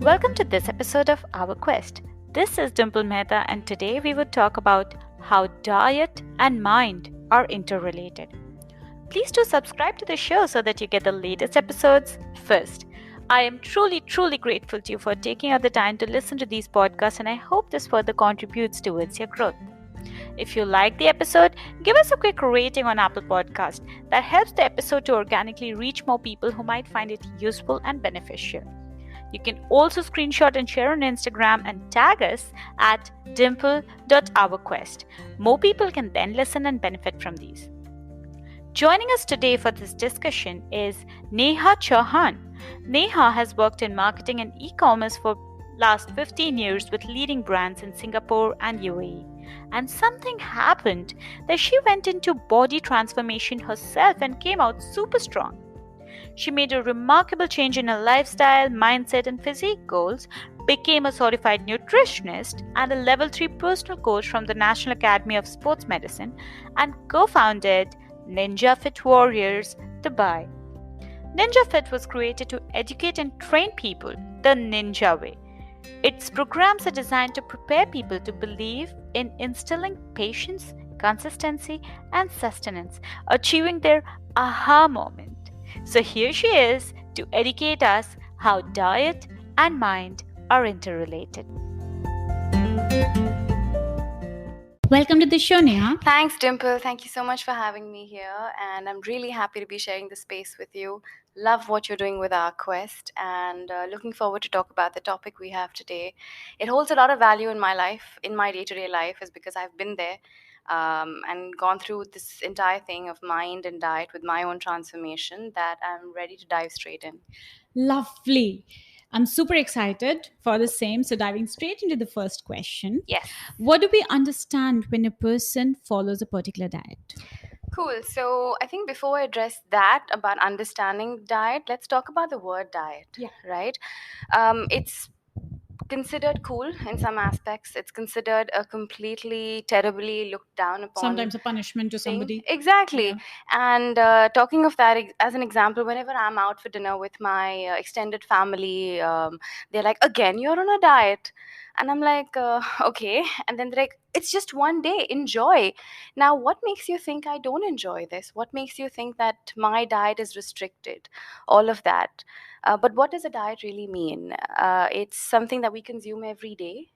Welcome to this episode of Our Quest. This is Dimple Mehta, and today we would talk about how diet and mind are interrelated. Please do subscribe to the show so that you get the latest episodes first. I am truly grateful to you for taking out the time to listen to these podcasts, and I hope this further contributes towards your growth. If you like the episode, give us a quick rating on Apple Podcast. That helps the episode to organically reach more people who might find it useful and beneficial. You can also screenshot and share on Instagram and tag us at dimple.ourquest. More people can then listen and benefit from these. Joining us today for this discussion is Neha Chohan. Neha has worked in marketing and e-commerce for last 15 years with leading brands in Singapore and UAE. And something happened that she went into body transformation herself and came out super strong. She made a remarkable change in her lifestyle, mindset, and physique goals, became a certified nutritionist and a level 3 personal coach from the National Academy of Sports Medicine, and co-founded Ninja Fit Warriors, Dubai. Ninja Fit was created to educate and train people the Ninja way. Its programs are designed to prepare people to believe in instilling patience, consistency, and sustenance, achieving their aha moment. So here she is to educate us how diet and mind are interrelated. Welcome to the show, Neha. Thanks, Dimple. Thank you so much for having me here. And I'm really happy to be sharing the space with you. Love what you're doing with our quest and looking forward to talk about the topic we have today. It holds a lot of value in my life, in my day-to-day life, is because I've been there and gone through this entire thing of mind and diet with my own transformation that I'm ready to dive straight in. Lovely. I'm super excited for the same. So, diving straight into the first question. Yes. What do we understand when a person follows a particular diet? Cool. So I think before I address that about understanding diet, let's talk about the word diet. Yeah. Right? It's considered cool in some aspects. It's considered a completely terribly looked down upon. Sometimes a punishment to thing. somebody. Exactly. Yeah. And talking of that as an example, whenever I'm out for dinner with my extended family, they're like, again, you're on a diet. And I'm like, okay. And then they're like, it's just one day, enjoy. Now, what makes you think I don't enjoy this? What makes you think that my diet is restricted? All of that. But what does a diet really mean? It's something that we consume every day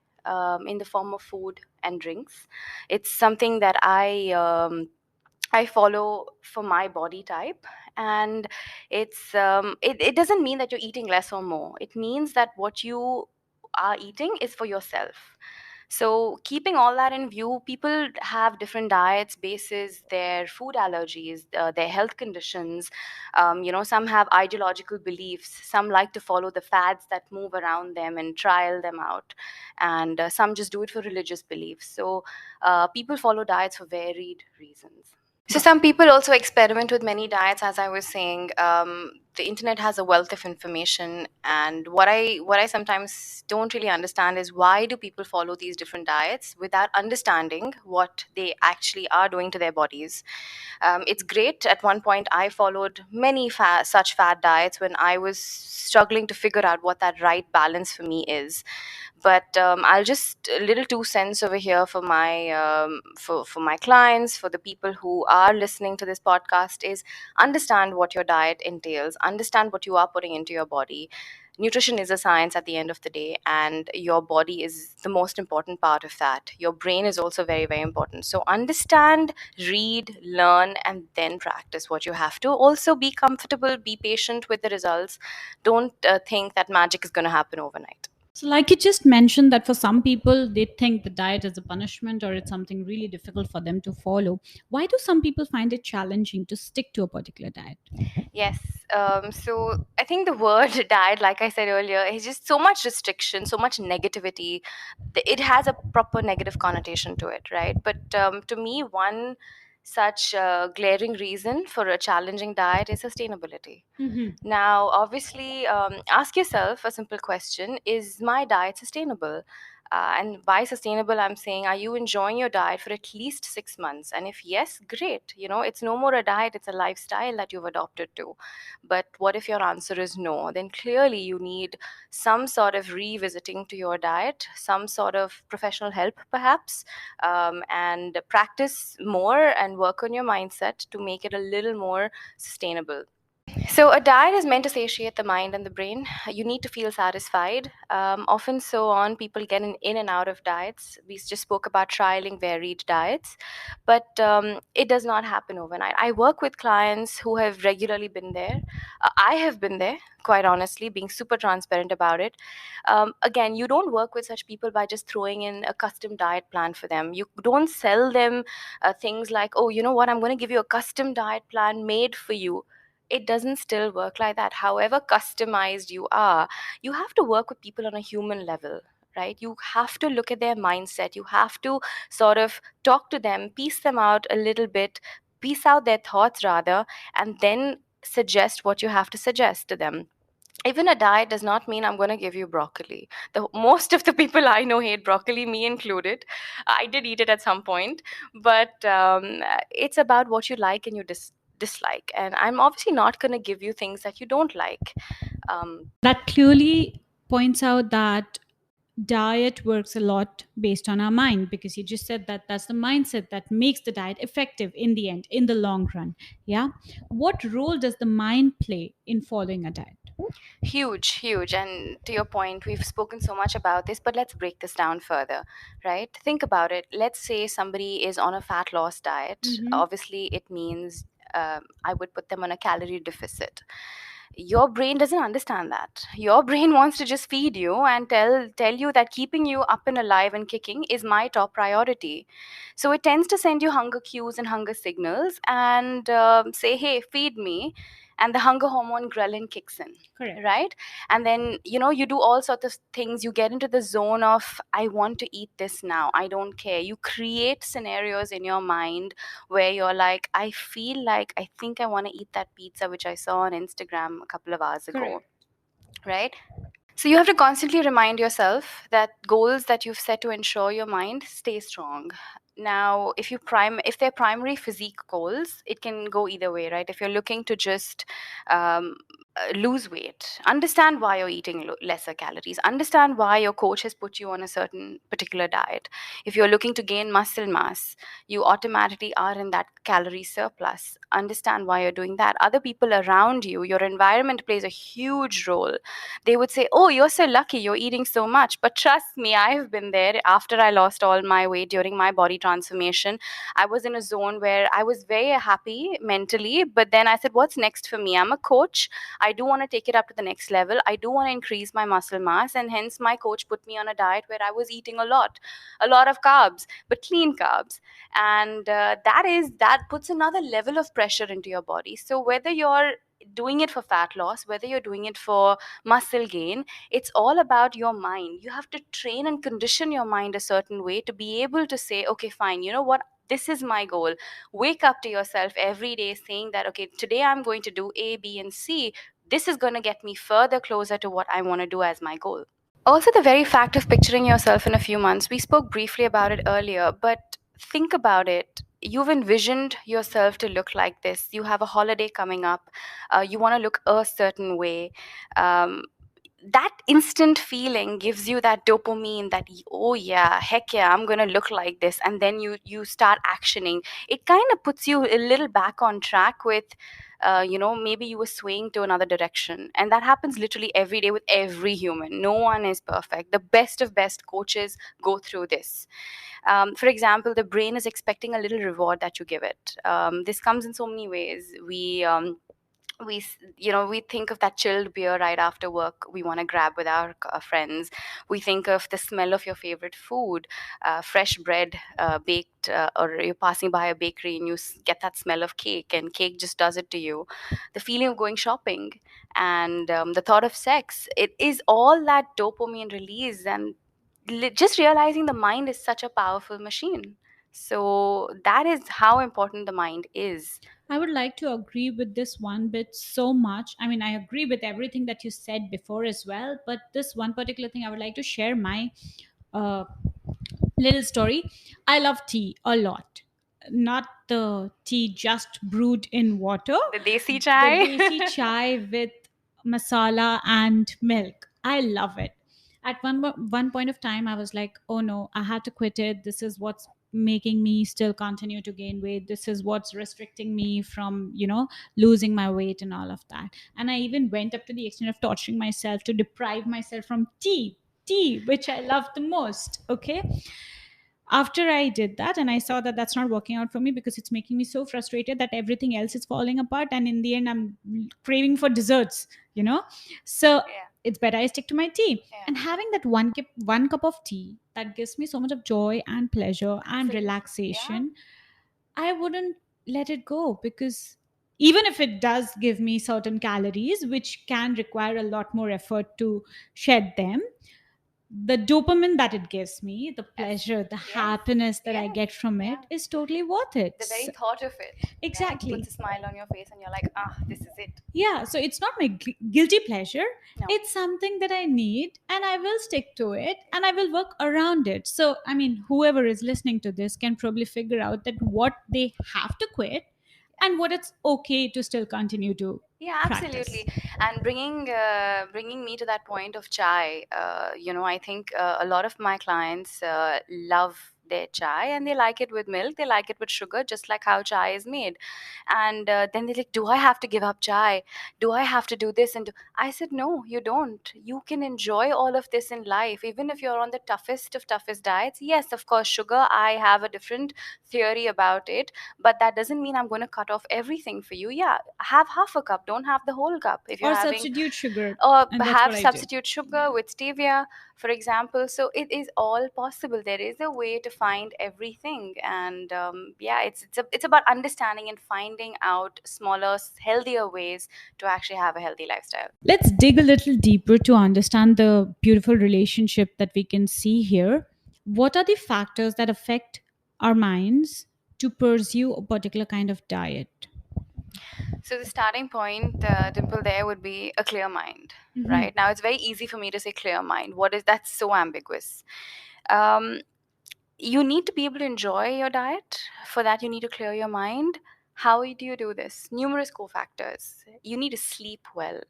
in the form of food and drinks. It's something that I follow for my body type, and it doesn't mean that you're eating less or more. It means that what you are eating is for yourself. So keeping all that in view, people have different diets basis their food allergies, their health conditions. Some have ideological beliefs. Some like to follow the fads that move around them and trial them out, and some just do it for religious beliefs. So people follow diets for varied reasons. So some people also experiment with many diets, as I was saying. The internet has a wealth of information, and what I sometimes don't really understand is why do people follow these different diets without understanding what they actually are doing to their bodies. It's great. At one point, I followed many such fad diets when I was struggling to figure out what that right balance for me is. But I'll just a little 2 cents over here for my clients, for the people who are listening to this podcast, is understand what your diet entails, understand what you are putting into your body. Nutrition is a science at the end of the day, and your body is the most important part of that. Your brain is also very important. So understand, read, learn, and then practice what you have to. Also be comfortable, be patient with the results. Don't think that magic is going to happen overnight. So, like you just mentioned, that for some people, they think the diet is a punishment or it's something really difficult for them to follow. Why do some people find it challenging to stick to a particular diet? Yes. So I think the word diet, like I said earlier, is just so much restriction, so much negativity. It has a proper negative connotation to it, right? But to me, one such glaring reason for a challenging diet is sustainability. Mm-hmm. Now, obviously, ask yourself a simple question: is my diet sustainable? And by sustainable, I'm saying, are you enjoying your diet for at least 6 months? And if yes, great. It's no more a diet, it's a lifestyle that you've adopted to. But what if your answer is no? Then clearly you need some sort of revisiting to your diet, some sort of professional help, perhaps, and practice more and work on your mindset to make it a little more sustainable. So, a diet is meant to satiate the mind and the brain. You need to feel satisfied. Often, so on, people get in and out of diets. We just spoke about trialing varied diets, but it does not happen overnight. I work with clients who have regularly been there. I have been there, quite honestly, being super transparent about it. Again, you don't work with such people by just throwing in a custom diet plan for them. You don't sell them things like, oh, you know what, I'm going to give you a custom diet plan made for you. It doesn't still work like that. However customized you are, you have to work with people on a human level, right? You have to look at their mindset. You have to sort of talk to them, piece them out a little bit, piece out their thoughts rather, and then suggest what you have to suggest to them. Even a diet does not mean I'm going to give you broccoli. Most of the people I know hate broccoli, me included. I did eat it at some point, but it's about what you like and you dislike. And I'm obviously not going to give you things that you don't like. That clearly points out that diet works a lot based on our mind, because you just said that that's the mindset that makes the diet effective in the end, in the long run. Yeah. What role does the mind play in following a diet? Huge, huge. And to your point, we've spoken so much about this, but let's break this down further, right? Think about it. Let's say somebody is on a fat loss diet. Mm-hmm. Obviously, it means I would put them on a calorie deficit. Your brain doesn't understand that. Your brain wants to just feed you and tell you that keeping you up and alive and kicking is my top priority. So it tends to send you hunger cues and hunger signals and say, hey, feed me. And the hunger hormone ghrelin kicks in, Correct. right? And then you do all sorts of things. You get into the zone of, I want to eat this now, I don't care. You create scenarios in your mind where you're like, I feel like, I think I want to eat that pizza which I saw on Instagram a couple of hours ago, Correct. right? So you have to constantly remind yourself that goals that you've set to ensure your mind stay strong. Now, if they're primary physique goals, it can go either way, right? If you're looking to just um, lose weight, understand why you're eating lesser calories, understand why your coach has put you on a certain particular diet. If you're looking to gain muscle mass, you automatically are in that calorie surplus. Understand why you're doing that. Other people around you, your environment plays a huge role. They would say, oh, you're so lucky, you're eating so much. But trust me, I've been there. After I lost all my weight during my body transformation, I was in a zone where I was very happy mentally. But then I said, what's next for me? I'm a coach. I do want to take it up to the next level. I do want to increase my muscle mass. And hence, my coach put me on a diet where I was eating a lot of carbs, but clean carbs. And that puts another level of pressure into your body. So whether you're doing it for fat loss, whether you're doing it for muscle gain, it's all about your mind. You have to train and condition your mind a certain way to be able to say, okay, fine, you know what, this is my goal. Wake up to yourself every day saying that, okay, today I'm going to do A, B, and C. This is going to get me further closer to what I want to do as my goal. Also, the very fact of picturing yourself in a few months, we spoke briefly about it earlier, but think about it. You've envisioned yourself to look like this. You have a holiday coming up. You want to look a certain way. Um, that instant feeling gives you that dopamine that, oh yeah, heck yeah, I'm going to look like this. And then you start actioning. It kind of puts you a little back on track with maybe you were swaying to another direction. And that happens literally every day with every human. No one is perfect. The best of best coaches go through this. For example, the brain is expecting a little reward that you give it. This comes in so many ways. We think of that chilled beer right after work we want to grab with our friends. We think of the smell of your favorite food, fresh bread, baked, or you're passing by a bakery and you get that smell of cake, and cake just does it to you. The feeling of going shopping, and the thought of sex, it is all that dopamine release. And just realizing the mind is such a powerful machine. So that is how important the mind is. I would like to agree with this one bit so much. I mean, I agree with everything that you said before as well, but this one particular thing I would like to share my uh, little story. I love tea a lot. Not the tea just brewed in water, The desi the chai. desi chai with masala and milk. I love it. At one point of time, I was like, "Oh no, I have to quit it. This is what's making me still continue to gain weight. This is what's restricting me from, losing my weight and all of that." And I even went up to the extent of torturing myself to deprive myself from tea, which I love the most. Okay, after I did that and I saw that that's not working out for me because it's making me so frustrated that everything else is falling apart, and in the end I'm craving for desserts, so Yeah, it's better I stick to my tea. yeah, And having that one cup of tea that gives me so much of joy and pleasure and absolutely. Yeah. relaxation, I wouldn't let it go, because even if it does give me certain calories which can require a lot more effort to shed them, the dopamine that it gives me, the Yes. pleasure, the Yes. happiness that I Yes. get from Yeah. it is totally worth it. The very thought of it, Exactly. puts a smile on your face, and you're like, ah, this is it. Yeah, so it's not my guilty pleasure. No. It's something that I need and I will stick to it and I will work around it. So, I mean, whoever is listening to this can probably figure out that what they have to quit and what it's okay to still continue to Yeah, practice. absolutely. And bringing me to that point of chai, I think a lot of my clients love their chai, and they like it with milk, they like it with sugar, just like how chai is made. And then they're like, "Do I have to give up chai? Do I have to do this?" And I said, "No, you don't. You can enjoy all of this in life, even if you're on the toughest of toughest diets. Yes, of course, sugar. I have a different theory about it, but that doesn't mean I'm going to cut off everything for you. Yeah, have half a cup, don't have the whole cup if you're Or having, substitute sugar. or And that's what have I do. substitute sugar with stevia, for example. So it is all possible. There is a way to find everything. And yeah, it's about understanding and finding out smaller, healthier ways to actually have a healthy lifestyle. Let's dig a little deeper to understand the beautiful relationship that we can see here. What are the factors that affect our minds to pursue a particular kind of diet? So the starting point, Dimple, there would be a clear mind. Mhm. Right now, it's very easy for me to say clear mind. What is that's so ambiguous? Um, you need to be able to enjoy your diet. For that, you need to clear your mind. How do you do this? Numerous cofactors. You need to sleep well.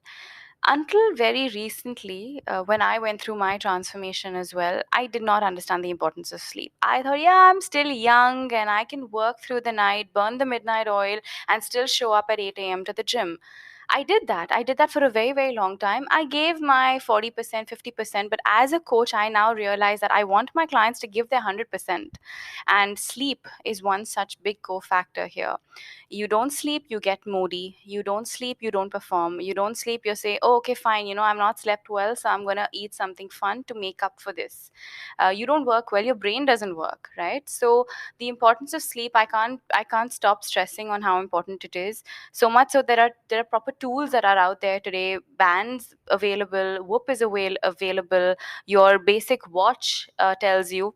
Until very recently, when I went through my transformation as well, I did not understand the importance of sleep. I thought, yeah, I'm still young and I can work through the night, burn the midnight oil, and still show up at 8 a.m. to the gym. I did that. I did that for a very, very long time. I gave my 40%, 50%, but as a coach, I now realize that I want my clients to give their 100%. And sleep is one such big cofactor here. You don't sleep, you get moody. You don't sleep, you don't perform. You don't sleep, you say, oh, okay, fine, I'm not slept well, so I'm going to eat something fun to make up for this. You don't work well, your brain doesn't work, right? So the importance of sleep, I can't stop stressing on how important it is. So much so there are proper tools that are out there today, bands available, whoop is available, your basic watch tells you.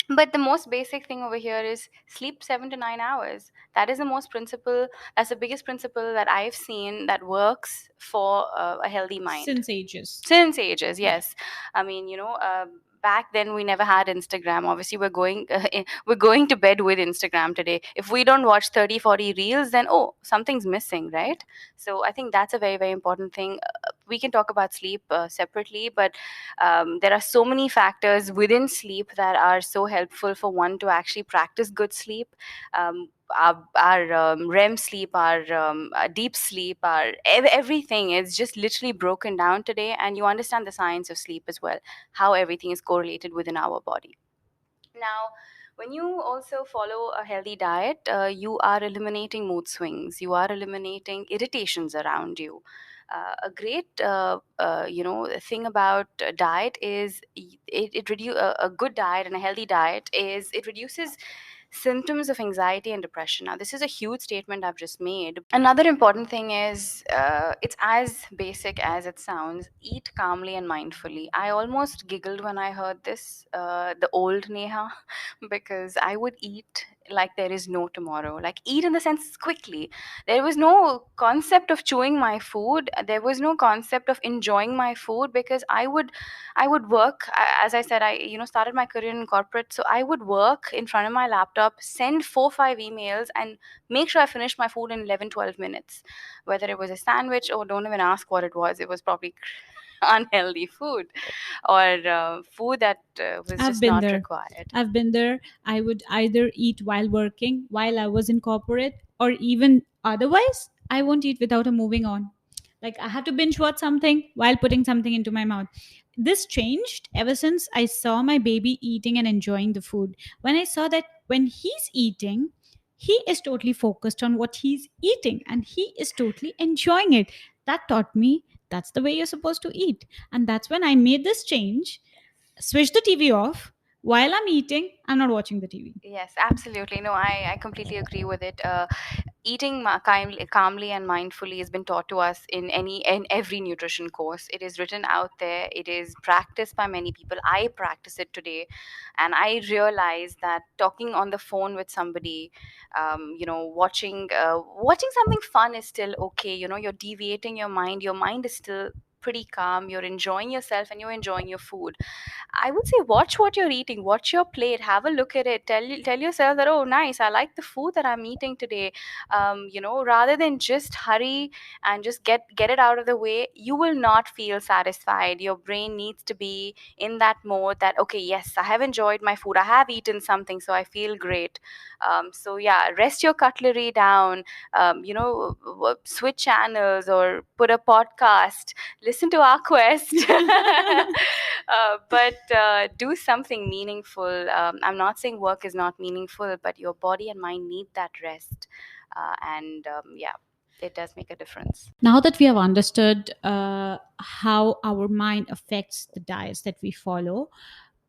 But the most basic thing over here is sleep 7 to 9 hours. That is the most principle. That's the biggest principle that I've seen that works for a healthy mind Since ages. since ages. Yeah. Yes, I mean, back then we never had Instagram. Obviously, we're going to bed with Instagram today. If we don't watch 30, 40 reels, then oh, something's missing, right? So I think that's a very, very important thing. We can talk about sleep separately, but there are so many factors within sleep that are so helpful for one to actually practice good sleep. Our REM sleep, our deep sleep, everything is just literally broken down today, and you understand the science of sleep as well, how everything is correlated within our body. Now, when you also follow a healthy diet, you are eliminating mood swings, you are eliminating irritations around you. A great thing about diet is a good diet and a healthy diet is it reduces symptoms of anxiety and depression. Now, this is a huge statement I've just made. Another important thing is it's as basic as it sounds: eat calmly and mindfully. I almost giggled when I heard this, the old Neha, because I would eat like there is no tomorrow. Like eat in the sense quickly. There was no concept of chewing my food. There was no concept of enjoying my food, because I would work, as I said, I started my career in corporate, so I would work in front of my laptop, send 4 5 emails, and make sure I finished my food in 11 12 minutes, whether it was a sandwich or don't even ask what it was probably unhealthy food, or food that was I've just been not there. required. I've been there. I would either eat while working, while I was in corporate, or even otherwise, I won't eat without a moving on. Like I have to binge watch something while putting something into my mouth. This changed ever since I saw my baby eating and enjoying the food. When I saw that when he's eating, he is totally focused on what he's eating and he is totally enjoying it. That taught me that's the way you're supposed to eat. And that's when I made this change, switch the TV off. While I'm eating, I'm not watching the TV. Yes, absolutely. No, I completely agree with it. Eating calmly and mindfully has been taught to us in every nutrition course. It is written out there. It is practiced by many people. I practice it today, and I realize that talking on the phone with somebody, watching something fun is still okay. You're deviating your mind. Your mind is still pretty calm. You're enjoying yourself and you're enjoying your food. I would say watch what you're eating, watch your plate, have a look at it. Tell yourself that, oh, nice, I like the food that I'm eating today. Rather than just hurry and just get it out of the way, you will not feel satisfied. Your brain needs to be in that mode that, okay, yes, I have enjoyed my food, I have eaten something, so I feel great. So yeah, rest your cutlery down. Switch channels or put a podcast, listen to our quest. But do something meaningful. I'm not saying work is not meaningful, but your body and mind need that rest. And yeah, it does make a difference. Now that we have understood how our mind affects the diets that we follow,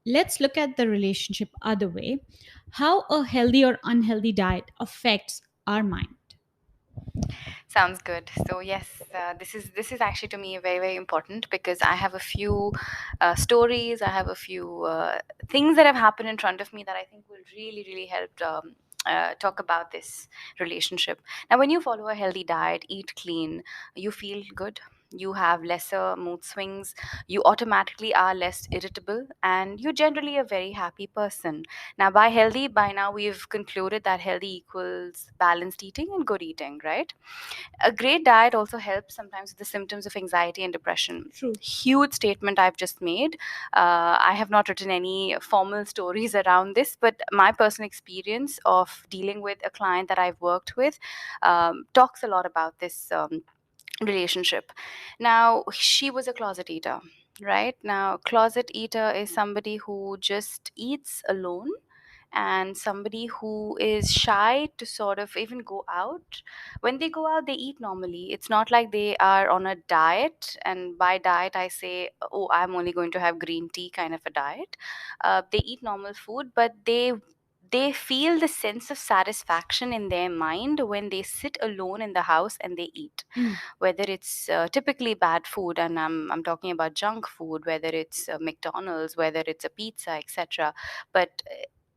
let's look at the relationship other way. How a healthy or unhealthy diet affects our mind. Sounds good. So yes, this is actually to me very very important, because I have a few stories. I have a few things that have happened in front of me that I think will really really help. Talk about this relationship. Now, when you follow a healthy diet, eat clean, you feel good. You have lesser mood swings. You automatically are less irritable, and you're generally a very happy person. Now, by healthy, by now we've concluded that healthy equals balanced eating and good eating, right? A great diet also helps sometimes with the symptoms of anxiety and depression. True. Huge statement I've just made. I have not written any formal stories around this, but my personal experience of dealing with a client that I've worked with talks a lot about this relationship. Now, she was a closet eater. Right now, closet eater is somebody who just eats alone, and somebody who is shy to sort of even go out. When they go out, they eat normally. It's not like they are on a diet, and by diet I say, oh, I'm only going to have green tea kind of a diet. They eat normal food, but they feel the sense of satisfaction in their mind when they sit alone in the house and they eat. Mm. Whether it's typically bad food, and I'm talking about junk food, whether it's McDonald's, whether it's a pizza, etc. But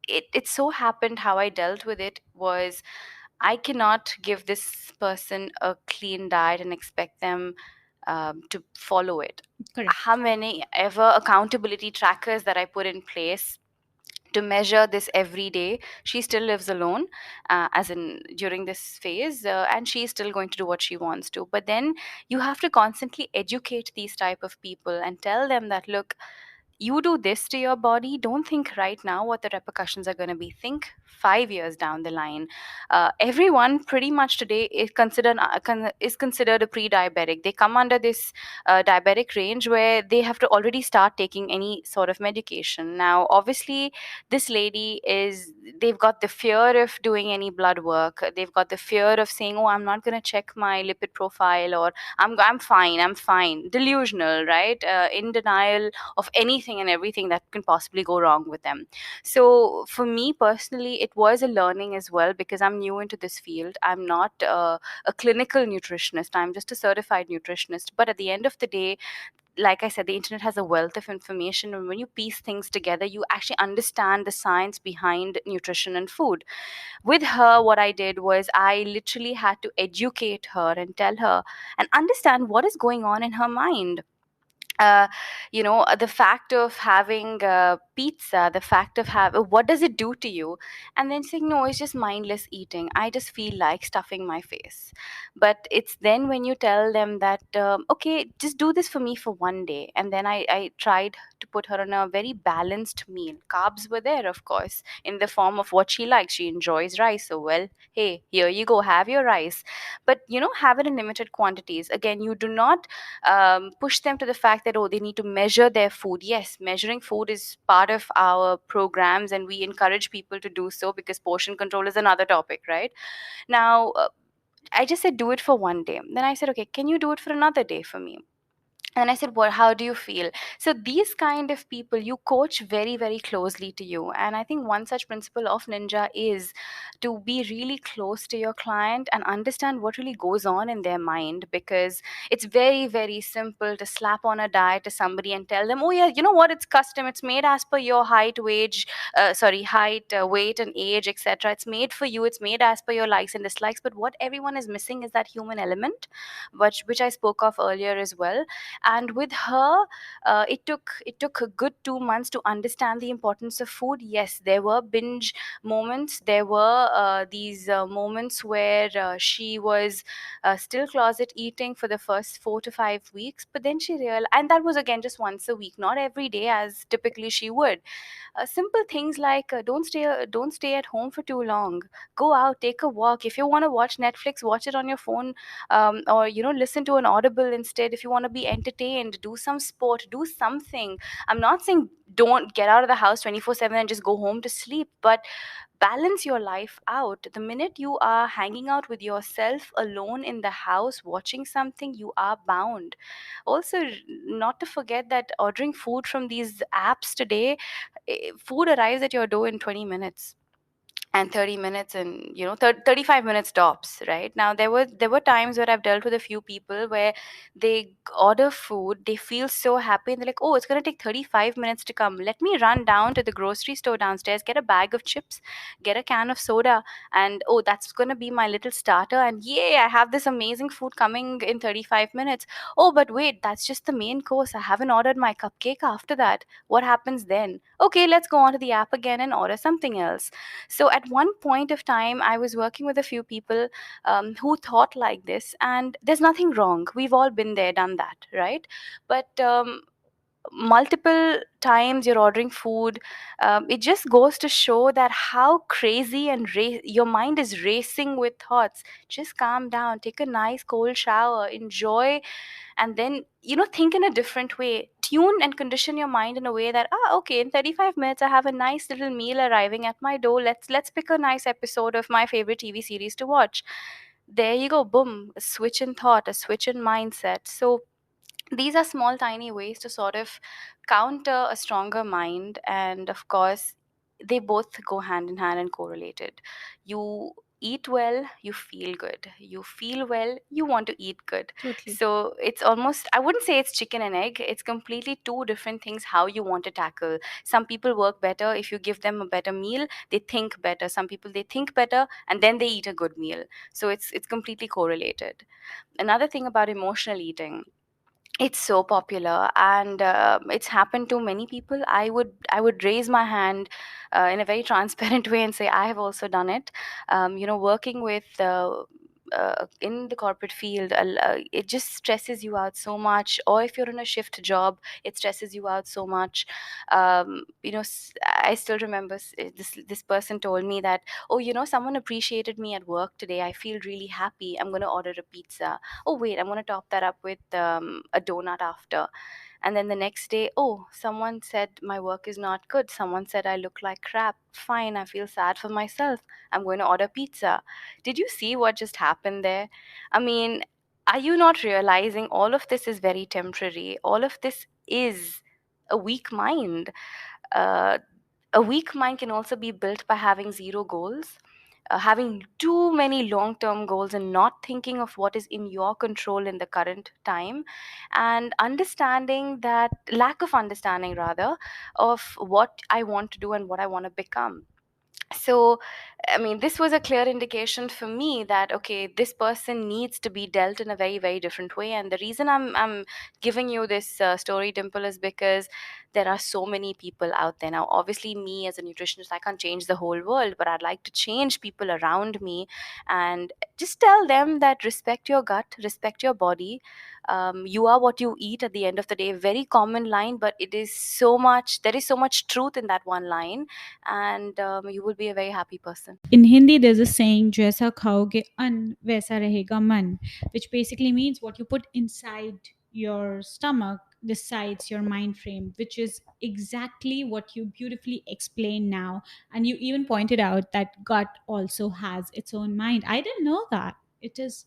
it so happened how I dealt with it was, I cannot give this person a clean diet and expect them to follow it. Correct. How many ever accountability trackers that I put in place to measure this every day, she still lives alone, as in during this phase, and she's still going to do what she wants to. But then you have to constantly educate these type of people and tell them that, look, you do this to your body, don't think right now what the repercussions are going to be. Think 5 years down the line. Everyone pretty much today is considered a pre-diabetic. They come under this diabetic range where they have to already start taking any sort of medication. Now, obviously, this lady is they've got the fear of doing any blood work. They've got the fear of saying, oh, I'm not going to check my lipid profile, or I'm fine. Delusional, right? In denial of anything and everything that can possibly go wrong with them. So for me personally, it was a learning as well, because I'm new into this field. I'm not a clinical nutritionist, I'm just a certified nutritionist. But at the end of the day, like I said, the internet has a wealth of information, and when you piece things together, you actually understand the science behind nutrition and food. With her, what I did was I literally had to educate her and tell her and understand what is going on in her mind. uh, the fact of having pizza, the fact of have what does it do to you, and then saying no, it's just mindless eating, I just feel like stuffing my face. But it's then when you tell them that okay, just do this for me for one day, and then I tried to put her on a very balanced meal. Carbs were there, of course, in the form of what she likes. She enjoys rice, so well, hey, here you go, have your rice, but have it in limited quantities. Again, you do not push them to the fact that, oh, they need to measure their food. Yes, measuring food is part of our programs, and we encourage people to do so, because portion control is another topic, right? Now, I just said do it for one day. Then I said, okay, can you do it for another day for me? And I said, well, how do you feel? So these kind of people you coach very, very closely to you. And I think one such principle of Ninja is to be really close to your client and understand what really goes on in their mind, because it's very, very simple to slap on a diet to somebody and tell them, oh yeah, you know what, it's custom, it's made as per your height, weight and age, etc. It's made for you, it's made as per your likes and dislikes. But what everyone is missing is that human element, which I spoke of earlier as well. And with her, it took a good 2 months to understand the importance of food. Yes, there were binge moments, there were these moments where she was still closet eating for the first 4 to 5 weeks, but then she realized, and that was again just once a week, not every day as typically she would. Simple things like don't stay at home for too long. Go out, take a walk. If you want to watch Netflix, watch it on your phone, or listen to an audible instead. If you want to be entertained, do some sport, do something. I'm not saying don't get out of the house 24/7 and just go home to sleep, but balance your life out. The minute you are hanging out with yourself alone in the house watching something, you are bound. Also, not to forget that ordering food from these apps today, food arrives at your door in 20 minutes and 30 minutes, and 35 minutes tops. Right now, there were times where I've dealt with a few people where they order food, they feel so happy, and they're like, oh, it's going to take 35 minutes to come, let me run down to the grocery store downstairs, get a bag of chips, get a can of soda, and oh, that's going to be my little starter, and yay, I have this amazing food coming in 35 minutes. Oh, but wait, that's just the main course, I haven't ordered my cupcake after that. What happens then? Okay, let's go onto the app again and order something else. So at one point of time, I was working with a few people who thought like this, and there's nothing wrong. We've all been there, done that, right? But multiple times you're ordering food, it just goes to show that how crazy and your mind is racing with thoughts. Just calm down, take a nice cold shower, enjoy, and then think in a different way. Tune and condition your mind in a way that, okay, in 35 minutes I have a nice little meal arriving at my door. Let's pick a nice episode of my favorite TV series to watch. There you go, boom, a switch in thought, a switch in mindset. So these are small tiny ways to sort of counter a stronger mind, and of course they both go hand in hand and correlated. You eat well, you feel good. You feel well, you want to eat good. Totally. So it's almost, I wouldn't say it's chicken and egg, it's completely two different things how you want to tackle. Some people work better if you give them a better meal, they think better. Some people, they think better and then they eat a good meal. So it's completely correlated. Another thing about emotional eating, it's so popular, and it's happened to many people. I would raise my hand in a very transparent way and say I have also done it. Working with in the corporate field, it just stresses you out so much. Or if you're in a shift job, it stresses you out so much. I still remember this person told me that, oh, someone appreciated me at work today, I feel really happy, I'm going to order a pizza. Oh wait, I'm going to top that up with a donut after. And then the next day, oh, someone said my work is not good, someone said I look like crap, fine, I feel sad for myself, I'm going to order pizza. Did you see what just happened there? I mean, are you not realizing all of this is very temporary? All of this is a weak mind. uh, a weak mind can also be built by having zero goals. having too many long term goals and not thinking of what is in your control in the current time, and understanding that lack of understanding rather of what I want to do and what I want to become. So I mean, this was a clear indication for me that okay, this person needs to be dealt in a very very different way. And the reason I'm giving you this story, Dimple, is because there are so many people out there now. Obviously, me as a nutritionist, I can't change the whole world, but I'd like to change people around me and just tell them that respect your gut, respect your body. You are what you eat at the end of the day. Very common line, but it is so much, there is so much truth in that one line, and you will be a very happy person. In Hindi, there's a saying, "Jaisa khaoge an, vaisa rahega man," which basically means what you put inside your stomach decides your mind frame, which is exactly what you beautifully explained now. And you even pointed out that gut also has its own mind. I didn't know that. It is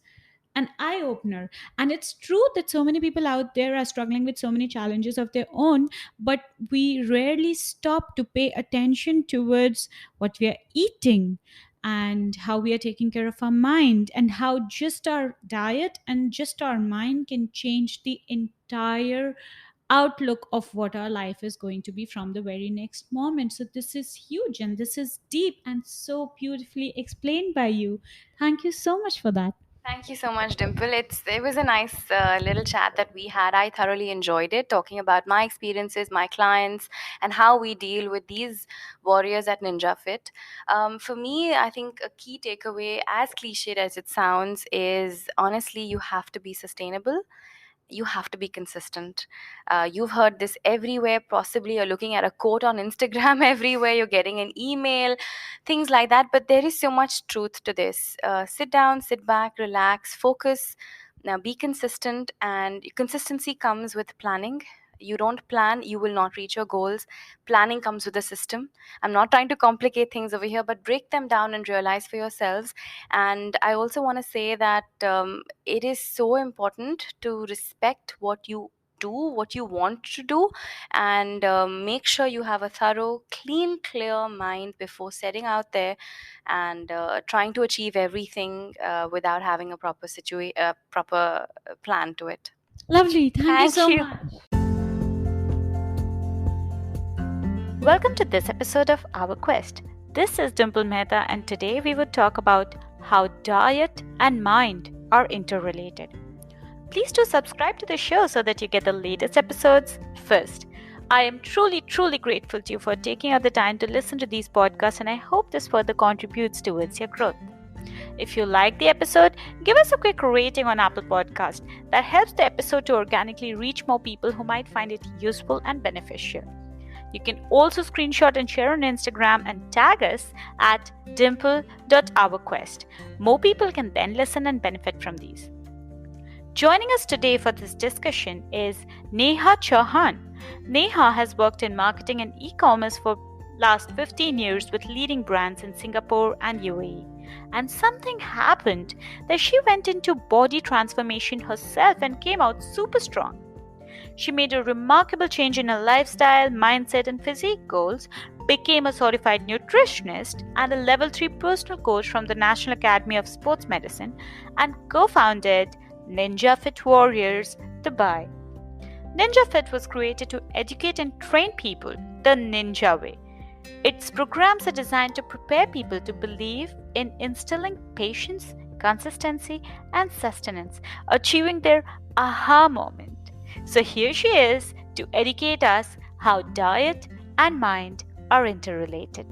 an eye opener. And it's true that so many people out there are struggling with so many challenges of their own, but we rarely stop to pay attention towards what we are eating and how we are taking care of our mind, and how just our diet and just our mind can change the entire outlook of what our life is going to be from the very next moment. So this is huge and this is deep and so beautifully explained by you. Thank you so much for that. Thank you so much, Dimple. It was a nice little chat that we had. I thoroughly enjoyed it, talking about my experiences, my clients, and how we deal with these warriors at Ninja Fit. For me, I think a key takeaway, as cliched as it sounds, is honestly you have to be sustainable, you have to be consistent. You've heard this everywhere. Possibly you're looking at a quote on Instagram everywhere, you're getting an email, things like that. But there is so much truth to this. Sit down, sit back, relax, focus. Now be consistent, and consistency comes with planning. You don't plan, you will not reach your goals. Planning comes with a system. I'm not trying to complicate things over here, but break them down and realize for yourselves. And I also want to say that it is so important to respect what you do, what you want to do, and make sure you have a thorough, clean, clear mind before setting out there and trying to achieve everything without having a proper plan to it. Lovely. Thank you Thank so you. much. Welcome to this episode of Our Quest. This is Dimple Mehta, and today we will talk about how diet and mind are interrelated. Please do subscribe to the show so that you get the latest episodes first. I am truly grateful to you for taking out the time to listen to these podcasts, and I hope this further contributes towards your growth. If you like the episode, give us a quick rating on Apple Podcast. That helps the episode to organically reach more people who might find it useful and beneficial. You can also screenshot and share on Instagram and tag us at dimple.ourquest. More people can then listen and benefit from these. Joining us today for this discussion is Neha Chohan. Neha has worked in marketing and e-commerce for last 15 years with leading brands in Singapore and UAE. And something happened that she went into body transformation herself and came out super strong. She made a remarkable change in her lifestyle, mindset, and physique goals, became a certified nutritionist and a level 3 personal coach from the National Academy of Sports Medicine, and co-founded Ninja Fit Warriors, Dubai. Ninja Fit was created to educate and train people the Ninja way. Its programs are designed to prepare people to believe in instilling patience, consistency, and sustenance, achieving their aha moment. So here she is to educate us how diet and mind are interrelated.